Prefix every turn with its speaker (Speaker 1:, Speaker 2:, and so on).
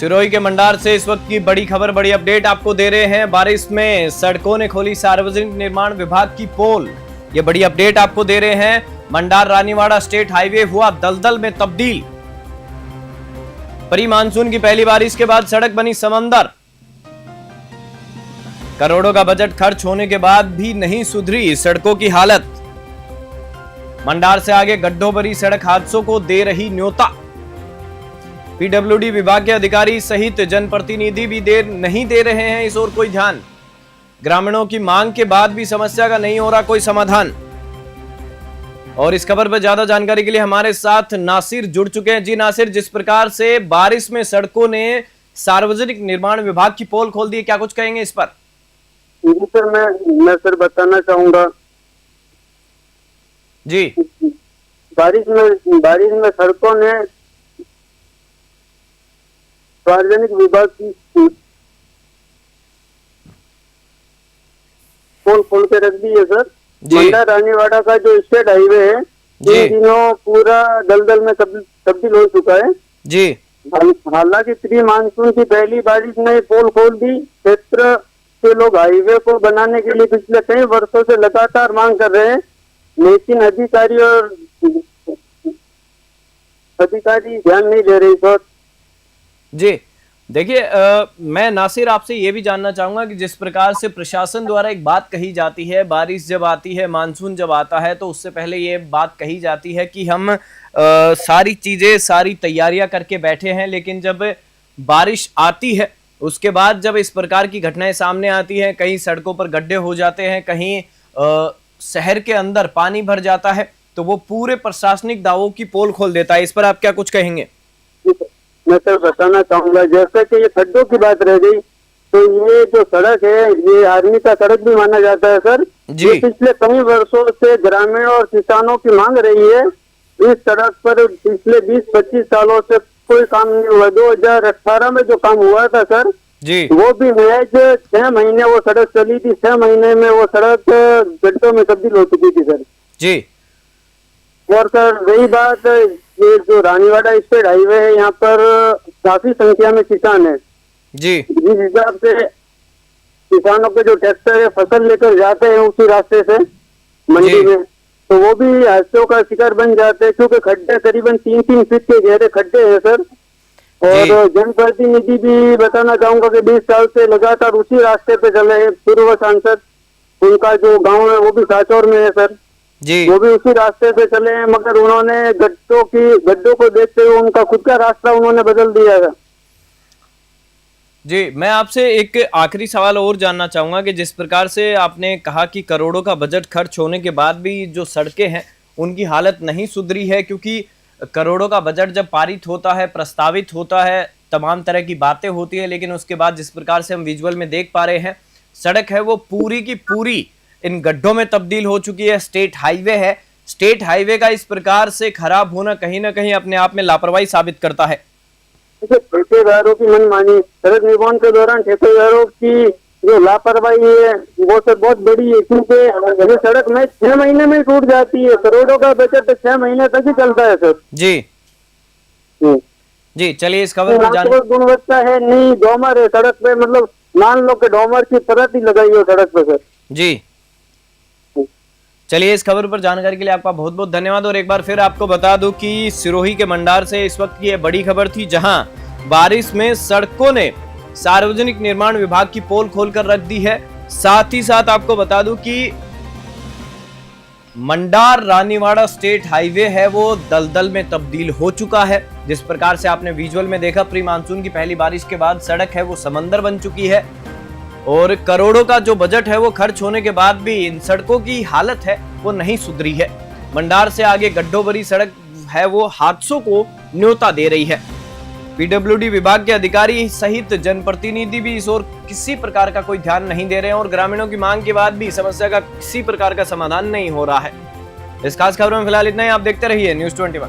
Speaker 1: सिरोही के मंडार से इस वक्त की बड़ी खबर, बड़ी अपडेट आपको दे रहे हैं। बारिश में सड़कों ने खोली सार्वजनिक निर्माण विभाग की पोल। ये बड़ी अपडेट आपको दे रहे हैं। मंडार रानीवाड़ा स्टेट हाईवे हुआ दलदल में तब्दील। प्री मानसून की पहली बारिश के बाद सड़क बनी समंदर। करोड़ों का बजट खर्च होने के बाद भी नहीं सुधरी सड़कों की हालत। मंडार से आगे गड्ढों भरी सड़क हादसों को दे रही न्योता। पीडब्ल्यूडी विभाग के अधिकारी सहित जनप्रतिनिधि भी नहीं दे रहे हैं इस ओर कोई ध्यान। ग्रामीणों की मांग के बाद भी समस्या का नहीं हो रहा कोई समाधान। और इस खबर पर ज्यादा जानकारी के लिए हमारे साथ नासिर जुड़ चुके हैं। जी नासिर, जिस प्रकार से बारिश में सड़कों ने सार्वजनिक निर्माण विभाग की पोल खोल दी, क्या कुछ कहेंगे इस पर?
Speaker 2: जी सर, मैं सर बताना चाहूंगा
Speaker 1: जी।
Speaker 2: बारिश में सड़कों ने सार्वजनिक विभाग की पोल खोल के रख दी है सर। मंडार रानीवाड़ा का जो स्टेट हाईवे है इन दिनों पूरा दलदल में तब्दील हो चुका है
Speaker 1: जी।
Speaker 2: हालांकि प्री मानसून की पहली बारिश ने पोल खोल दी। क्षेत्र के लोग हाईवे को बनाने के लिए पिछले कई वर्षों से लगातार मांग कर रहे हैं, लेकिन अधिकारी ध्यान नहीं दे रहे सर।
Speaker 1: जी देखिए, मैं नासिर आपसे ये भी जानना चाहूंगा कि जिस प्रकार से प्रशासन द्वारा एक बात कही जाती है, बारिश जब आती है, मानसून जब आता है तो उससे पहले ये बात कही जाती है कि हम सारी चीजें, सारी तैयारियां करके बैठे हैं, लेकिन जब बारिश आती है उसके बाद जब इस प्रकार की घटनाएं सामने आती हैं, कहीं सड़कों पर गड्ढे हो जाते हैं, कहीं शहर के अंदर पानी भर जाता है, तो वो पूरे प्रशासनिक दावों की पोल खोल देता है। इस पर आप क्या कुछ कहेंगे?
Speaker 2: मैं सर बताना चाहूंगा, जैसे कि ये खड्डों की बात रह गई, तो ये जो सड़क है ये आर्मी का सड़क भी माना जाता है सर जी। ये पिछले कई वर्षों से ग्रामीण और किसानों की मांग रही है। इस सड़क पर पिछले 20-25 सालों से कोई काम नहीं हुआ। 2018 में जो काम हुआ था सर जी, वो भी महज 6 महीने वो सड़क चली थी। 6 महीने में वो सड़क गड्ढों में तब्दील हो चुकी थी सर जी। और सर रही बात, ये जो रानीवाड़ा स्टेट हाईवे है, यहाँ पर काफी संख्या में किसान है जी। जिस हिसाब से किसानों के जो ट्रैक्टर है फसल लेकर जाते हैं उसी रास्ते से मंडी में, तो वो भी हादसों का शिकार बन जाते हैं, क्योंकि खड्डे करीबन 3-3 फीट के गहरे खड्डे हैं सर। और जनप्रतिनिधि भी बताना चाहूंगा कि 20 साल से लगातार उसी रास्ते पे चले हैं। पूर्व सांसद, उनका जो गाँव है वो भी साचौर में है सर जी, वो भी उसी रास्ते से चले हैं, मगर उन्होंने गड्ढों को देखते हुए उनका खुद का रास्ता उन्होंने बदल दिया है
Speaker 1: जी। मैं आपसे एक आखिरी सवाल और जानना चाहूंगा कि जिस प्रकार से आपने कहा कि करोड़ों का बजट खर्च होने के बाद भी जो सड़कें हैं उनकी हालत नहीं सुधरी है, क्योंकि करोड़ों का बजट जब पारित होता है, प्रस्तावित होता है, तमाम तरह की बातें होती है, लेकिन उसके बाद जिस प्रकार से हम विजुअल में देख पा रहे हैं, सड़क है वो पूरी की पूरी इन गड्ढों में तब्दील हो चुकी है। स्टेट हाईवे है, स्टेट हाईवे का इस प्रकार से खराब होना कहीं ना कहीं अपने आप में लापरवाही साबित करता है।
Speaker 2: ठेकेदारों की मनमानी, सड़क निर्माण के दौरान ठेकेदारों की जो लापरवाही है वो सब बहुत बड़ी है, क्योंकि ये सड़क में 6 महीने में टूट जाती है। करोड़ों का बजट 6 महीने तक ही चलता है सर जी। जी
Speaker 1: चलिए, इस खबर पर
Speaker 2: गुणवत्ता है नहीं, डोमर है सड़क पे, मतलब मान लो कि डोमर की परत ही लगाई हो सड़क पे सर
Speaker 1: जी। चलिए, इस खबर पर जानकारी के लिए आपका बहुत बहुत धन्यवाद। और एक बार फिर आपको बता दूं कि सिरोही के मंडार से इस वक्त की यह बड़ी खबर थी, जहां बारिश में सड़कों ने सार्वजनिक निर्माण विभाग की पोल खोलकर रख दी है। साथ ही साथ आपको बता दूं कि मंडार रानीवाड़ा स्टेट हाईवे है वो दलदल में तब्दील हो चुका है। जिस प्रकार से आपने विजुअल में देखा, प्री मानसून की पहली बारिश के बाद सड़क है वो समंदर बन चुकी है, और करोड़ों का जो बजट है वो खर्च होने के बाद भी इन सड़कों की हालत है वो नहीं सुधरी है। मंडार से आगे गड्ढों भरी सड़क है वो हादसों को न्योता दे रही है। पीडब्ल्यूडी विभाग के अधिकारी सहित जनप्रतिनिधि भी इस ओर किसी प्रकार का कोई ध्यान नहीं दे रहे हैं, और ग्रामीणों की मांग के बाद भी समस्या का किसी प्रकार का समाधान नहीं हो रहा है। इस खास खबर में फिलहाल इतना ही। आप देखते रहिए News 21।